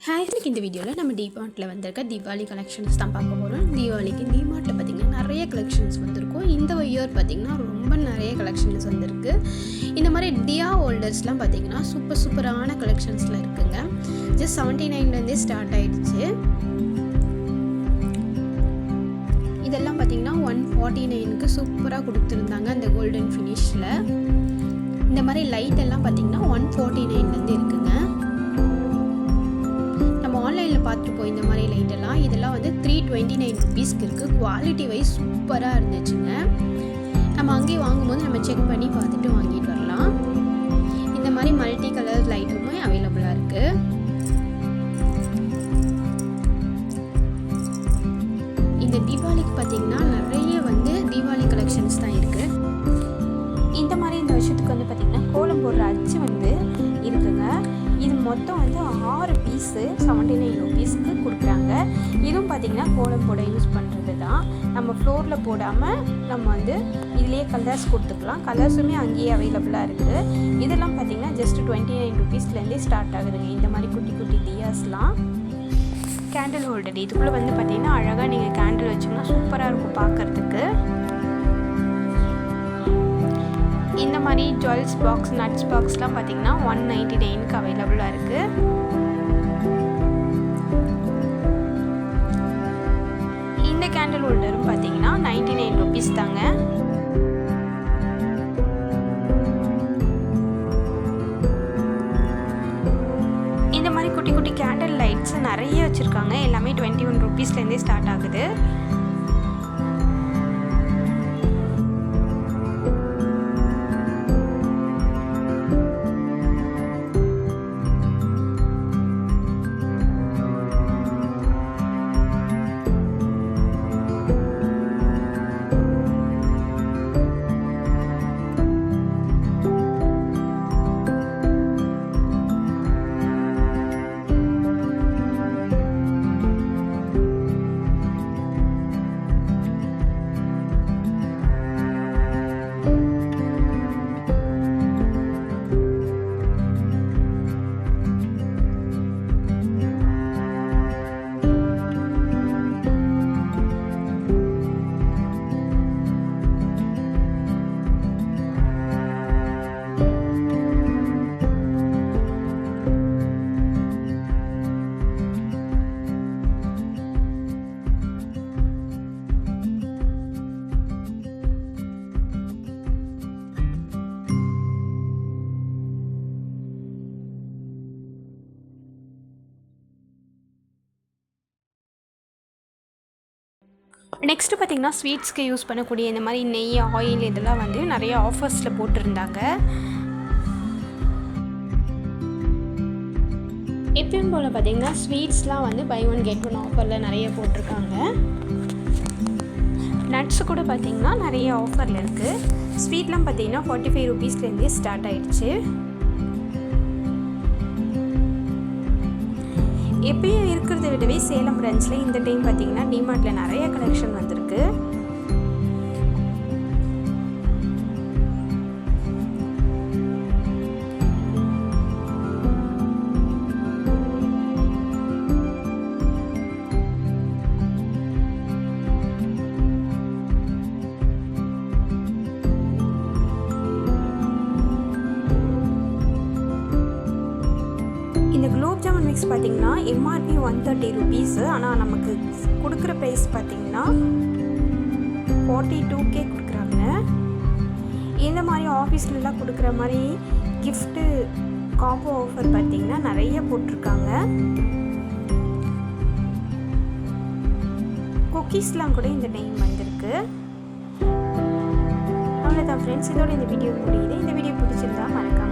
இன்னைக்கு இந்த வீடியோவில் நம்ம டிமார்ட்டில் வந்திருக்க தீபாவளி கலெக்ஷன்ஸ் தான் பார்க்க போகிறோம். தீபாவளிக்கு டிமார்ட்டில் பார்த்திங்கன்னா நிறைய கலெக்ஷன்ஸ் வந்திருக்கும். இந்த இயர் பார்த்திங்கன்னா ரொம்ப நிறைய கலெக்ஷன்ஸ் வந்திருக்கு. இந்த மாதிரி டியா ஹோல்டர்ஸ்லாம் பார்த்திங்கன்னா சூப்பரான கலெக்ஷன்ஸில் இருக்குங்க. ஜஸ்ட் 79 ஸ்டார்ட் ஆகிடுச்சு. இதெல்லாம் பார்த்திங்கன்னா 149க்கு சூப்பராக கொடுத்துருந்தாங்க அந்த கோல்டன் ஃபினிஷில். இந்த மாதிரி லைட் எல்லாம் பார்த்திங்கன்னா 149 இருக்குங்க. ஆன்லைனில் பார்த்துருப்போம் இந்த மாதிரி லைட்டெல்லாம். இதெல்லாம் வந்து 329 ருபீஸ்க்கு இருக்குது. குவாலிட்டி வைஸ் சூப்பராக இருந்துச்சுங்க. நம்ம அங்கேயே வாங்கும்போது நம்ம செக் பண்ணி பார்த்துட்டு வாங்கிட்டு வரலாம். இந்த மாதிரி மல்டி கலர் லைட்டுமே அவைலபிளாக இருக்குது. இந்த தீபாவளிக்கு பார்த்திங்கன்னா நிறைய தீபாவளி கலெக்ஷன்ஸ் தான் இருக்குது. இந்த மாதிரி இந்த வருஷத்துக்கு பார்த்திங்கன்னா கோலம் போடுற அச்சு இருக்குங்க. இது மொத்தம் 6 பீஸு 79 ருபீஸ்க்கு கொடுக்குறாங்க. இதுவும் பார்த்திங்கன்னா கோலம் போட யூஸ் பண்ணுறது தான். நம்ம ஃப்ளோரில் போடாமல் நம்ம இதுலேயே கலர்ஸ் கொடுத்துக்கலாம். கலர்ஸுமே அங்கேயே அவைலபிளாக இருக்குது. இதெல்லாம் பார்த்திங்கன்னா ஜஸ்ட் 29 ருபீஸ்லேருந்தே ஸ்டார்ட் ஆகுதுங்க. இந்த மாதிரி குட்டி குட்டி தியாஸ்லாம். கேண்டில் ஹோல்டர் இதுக்குள்ளே பார்த்திங்கன்னா அழகாக நீங்கள் கேண்டில் வச்சிங்கன்னா சூப்பராக இருக்கும் பார்க்குறதுக்கு. இந்த மாதிரி ஜுவல்ஸ் பாக்ஸ் நட்ஸ் பாக்ஸ்லாம் பார்த்திங்கன்னா 199க்கு அவைலபிளாக இருக்குது. இந்த கேண்டில் ஹோல்டரும் பார்த்திங்கன்னா 99 ருபீஸ் தாங்க. இந்த மாதிரி குட்டி குட்டி கேண்டில் லைட்ஸ் நிறைய வச்சுருக்காங்க. எல்லாமே 21 ருபீஸ்லேருந்தே ஸ்டார்ட் ஆகுது. நெக்ஸ்ட்டு பார்த்திங்கன்னா ஸ்வீட்ஸ்க்கு யூஸ் பண்ணக்கூடிய இந்த மாதிரி நெய் ஆயில் இதெல்லாம் நிறைய ஆஃபர்ஸில் போட்டிருந்தாங்க. எப்பயும் போல் பார்த்திங்கன்னா ஸ்வீட்ஸ்லாம் பை ஒன் கெட் ஒன் ஆஃபரில் நிறைய போட்டிருக்காங்க. நட்ஸு கூட பார்த்திங்கன்னா நிறைய ஆஃபரில் இருக்குது. ஸ்வீட்லாம் பார்த்திங்கன்னா 45 ருபீஸ்லேருந்தே ஸ்டார்ட் ஆகிடுச்சு. எப்பயும் இருக்கிறத விடவே சேலம் பிரான்ச்சில் இந்த டைம் பார்த்திங்கன்னா டிமார்ட்டில் நிறைய கலெக்ஷன் வந்திருக்கு. இந்த குலோப் ஜாமுன் மிக்ஸ் பார்த்திங்கன்னா எம்ஆர்பி 130 ருபீஸு. ஆனால் நமக்கு கொடுக்குற ப்ரைஸ் பார்த்திங்கன்னா 42K கொடுக்குறாங்க. இந்த மாதிரி ஆஃபீஸ்லலாம் கொடுக்குற மாதிரி கிஃப்ட்டு காம்போ ஆஃபர் பார்த்திங்கன்னா நிறைய போட்டிருக்காங்க. குக்கீஸ்லாம் கூட இந்த டைம் வந்திருக்கு. அவ்வளோதான் ஃப்ரெண்ட்ஸ், இதோட இந்த வீடியோ முடியுது. இந்த வீடியோ பிடிச்சிருந்தா மறக்காம